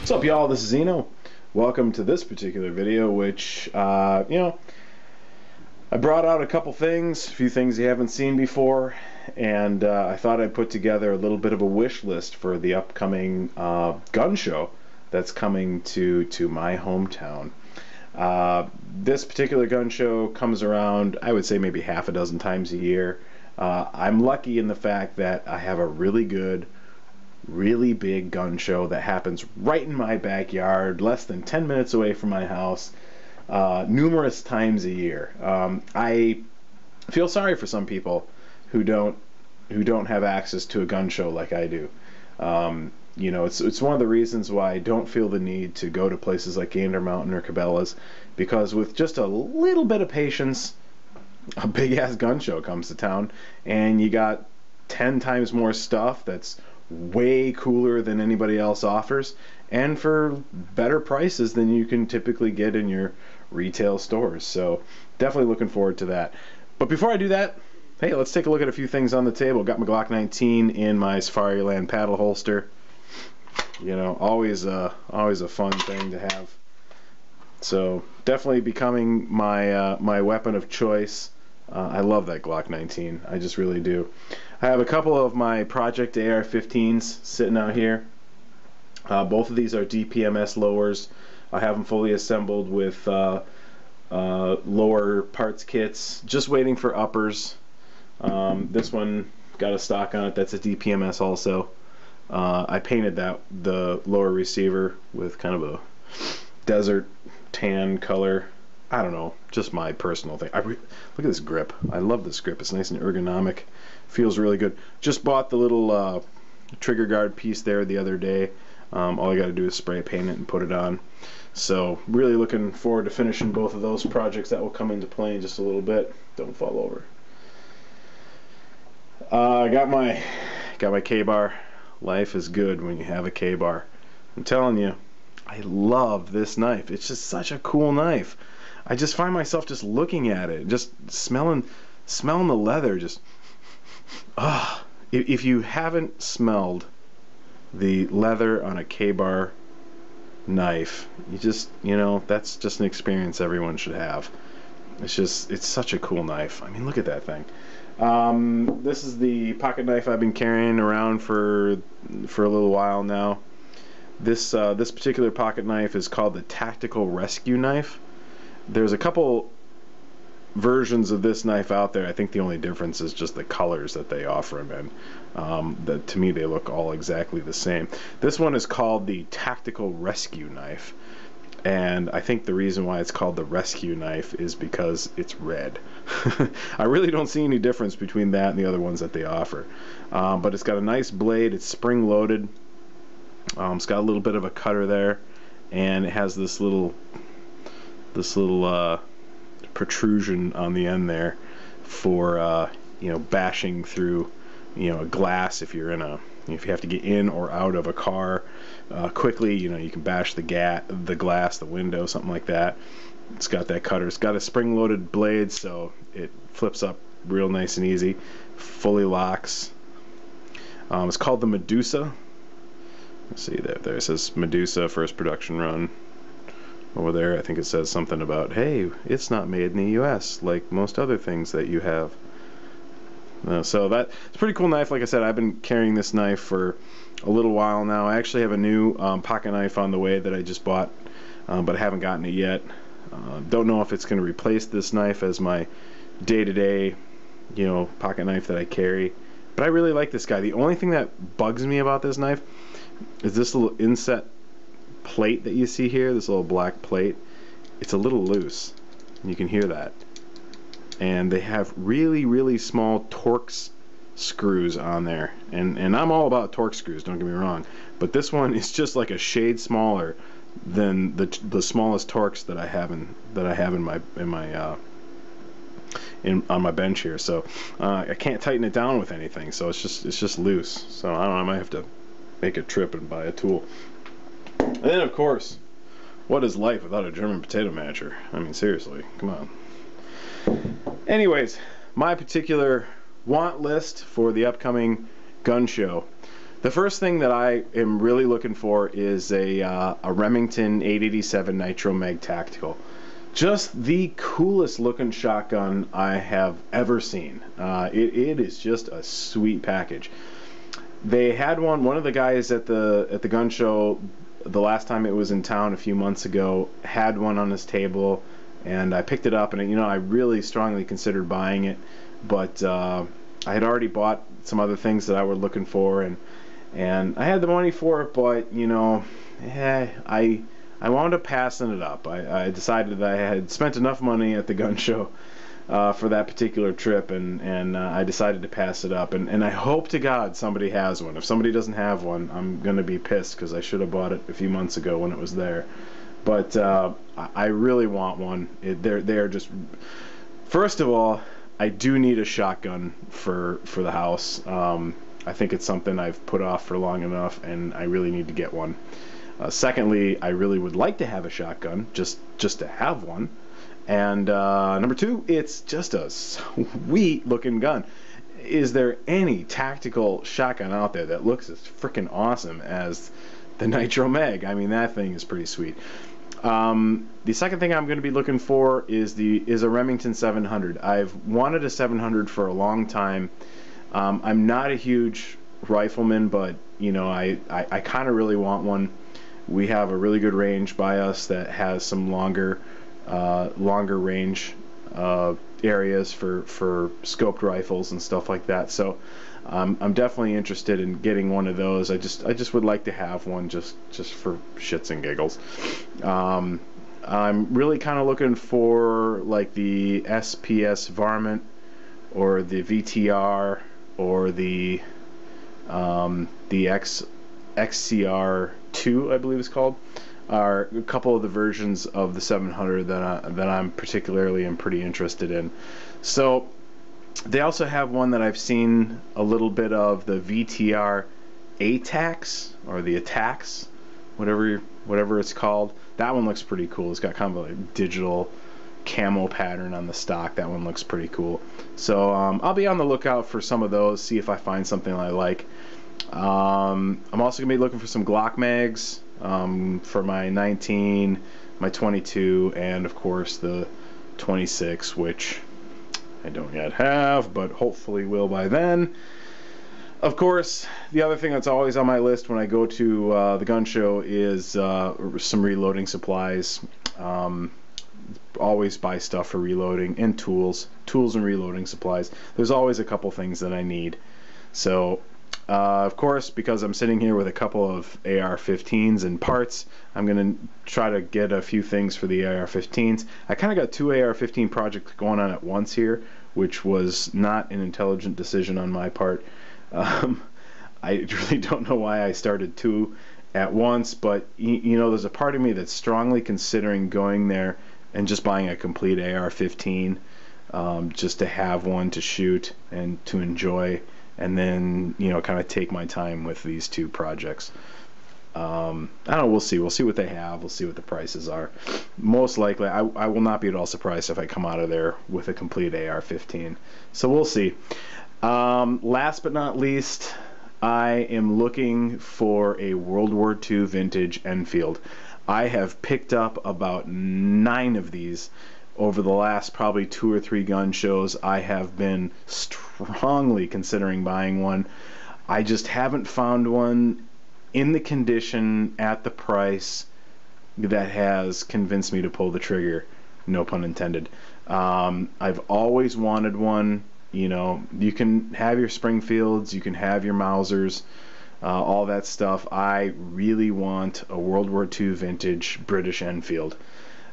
What's up, y'all? This is Zeno. Welcome to this particular video, which, I brought out a couple things, a few things you haven't seen before, and I thought I'd put together a little bit of a wish list for the upcoming gun show that's coming to my hometown. This particular gun show comes around, I would say, maybe half a dozen times a year. I'm lucky in the fact that I have a really good, really big gun show that happens right in my backyard, less than 10 minutes away from my house, numerous times a year. I feel sorry for some people who don't have access to a gun show like I do. It's one of the reasons why I don't feel the need to go to places like Gander Mountain or Cabela's, because with just a little bit of patience, a big ass gun show comes to town, and you got 10 times more stuff that's way cooler than anybody else offers, and for better prices than you can typically get in your retail stores. So definitely looking forward to that. But before I do that, hey, let's take a look at a few things on the table. Got my Glock 19 in my Safariland paddle holster. You know, always a fun thing to have. So definitely becoming my my weapon of choice. I love that Glock 19. I just really do. I have a couple of my Project AR-15s sitting out here. Both of these are DPMS lowers. I have them fully assembled with lower parts kits. Just waiting for uppers. This one got a stock on it. That's a DPMS also. I painted the lower receiver with kind of a desert tan color. I don't know, just my personal thing. Look at this grip. I love this grip. It's nice and ergonomic. Feels really good. Just bought the little trigger guard piece there the other day. All I got to do is spray paint it and put it on. So really looking forward to finishing both of those projects. That will come into play in just a little bit. Don't fall over. I got my K-bar. Life is good when you have a K-bar. I'm telling you, I love this knife. It's just such a cool knife. I just find myself just looking at it, just smelling the leather. Just if you haven't smelled the leather on a K-bar knife, that's just an experience everyone should have. It's such a cool knife. I mean, look at that thing. This is the pocket knife I've been carrying around for a little while now. This particular pocket knife is called the Tactical Rescue Knife. There's a couple versions of this knife out there. I think the only difference is just the colors that they offer them in. To me, they look all exactly the same. This one is called the Tactical Rescue Knife, and I think the reason why it's called the Rescue Knife is because it's red. I really don't see any difference between that and the other ones that they offer. But it's got a nice blade. It's spring-loaded. It's got a little bit of a cutter there, and it has this little protrusion on the end there for bashing through a glass if you have to get in or out of a car quickly. You can bash the glass, the window, something like that. It's got that cutter. It's got a spring-loaded blade, so it flips up real nice and easy. Fully locks. It's called the Medusa. Let's see, there it says Medusa first production run. Over there I think it says something about, hey, it's not made in the US like most other things that you have. So it's a pretty cool knife. Like I said, I've been carrying this knife for a little while now. I actually have a new pocket knife on the way that I just bought, but I haven't gotten it yet. Don't know if it's going to replace this knife as my day-to-day pocket knife that I carry, but I really like this guy. The only thing that bugs me about this knife is this little inset plate that you see here, this little black plate. It's a little loose, and you can hear that. And they have really, really small Torx screws on there, and I'm all about Torx screws, don't get me wrong, but this one is just like a shade smaller than the smallest Torx that I have on my bench here. So I can't tighten it down with anything, so it's just loose. So I don't know, I might have to make a trip and buy a tool. And then, of course, what is life without a German potato masher? I mean, seriously, come on. Anyways, my particular want list for the upcoming gun show. The first thing that I am really looking for is a Remington 887 Nitro Mag Tactical. Just the coolest looking shotgun I have ever seen. It is just a sweet package. They had one of the guys at the gun show the last time it was in town a few months ago had one on his table, and I picked it up, and you know, I really strongly considered buying it, but I had already bought some other things that I were looking for, and I had the money for it, but you know, I wound up passing it up. I decided that I had spent enough money at the gun show for that particular trip, and I decided to pass it up, and I hope to God somebody has one. If somebody doesn't have one, I'm gonna be pissed, because I should have bought it a few months ago when it was there. But I really want one. They're just, first of all, I do need a shotgun for the house. I think it's something I've put off for long enough, and I really need to get one. Secondly, I really would like to have a shotgun, just to have one. And number two, it's just a sweet looking gun. Is there any tactical shotgun out there that looks as freaking awesome as the Nitro Mag? I mean, that thing is pretty sweet. The second thing I'm going to be looking for is a Remington 700. I've wanted a 700 for a long time. I'm not a huge rifleman, but you know, I kind of really want one. We have a really good range by us that has some longer range areas for scoped rifles and stuff like that. So I'm definitely interested in getting one of those. I just would like to have one just for shits and giggles. I'm really kind of looking for like the SPS Varmint or the VTR or the XCR2, I believe it's called, are a couple of the versions of the 700 that I'm particularly pretty interested in. So they also have one that I've seen a little bit of, the VTR ATAX, or the ATAX, whatever it's called. That one looks pretty cool. It's got kind of a digital camo pattern on the stock. That one looks pretty cool. So I'll be on the lookout for some of those, see if I find something I like. I'm also going to be looking for some Glock mags for my 19, my 22, and of course the 26, which I don't yet have, but hopefully will by then. Of course, the other thing that's always on my list when I go to the gun show is some reloading supplies. Always buy stuff for reloading, and tools and reloading supplies. There's always a couple things that I need. So of course, because I'm sitting here with a couple of AR-15s and parts, I'm going to try to get a few things for the AR-15s. I kind of got two AR-15 projects going on at once here, which was not an intelligent decision on my part. I really don't know why I started two at once, but you know, there's a part of me that's strongly considering going there and just buying a complete AR-15, just to have one to shoot and to enjoy, and then, you know, kind of take my time with these two projects. I don't know, we'll see what they have, we'll see what the prices are. Most likely I will not be at all surprised if I come out of there with a complete AR-15, so we'll see. Last but not least, I am looking for a World War II vintage Enfield. I have picked up about 9 of these over the last probably 2 or 3 gun shows. I have been strongly considering buying one. I just haven't found one in the condition at the price that has convinced me to pull the trigger, no pun intended. I've always wanted one. You know, you can have your Springfields, you can have your Mausers, all that stuff. I really want a World War II vintage British Enfield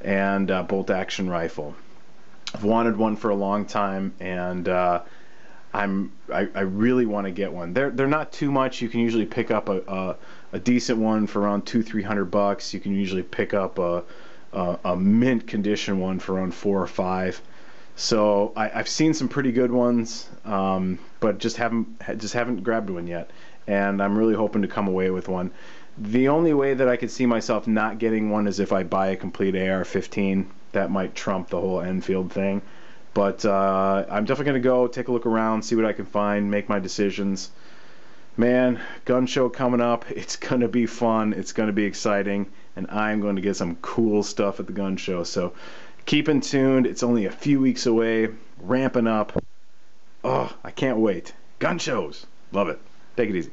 and bolt action rifle. I've wanted one for a long time, and I really want to get one. They're not too much. You can usually pick up a decent one for around $200-300. You can usually pick up a mint condition one for around $4 or $5. So I've seen some pretty good ones, but just haven't grabbed one yet, and I'm really hoping to come away with one. The only way that I could see myself not getting one is if I buy a complete AR-15. That might trump the whole Enfield thing. But I'm definitely going to go take a look around, see what I can find, make my decisions. Man, gun show coming up. It's going to be fun. It's going to be exciting. And I'm going to get some cool stuff at the gun show. So keep in tuned. It's only a few weeks away. Ramping up. Oh, I can't wait. Gun shows. Love it. Take it easy.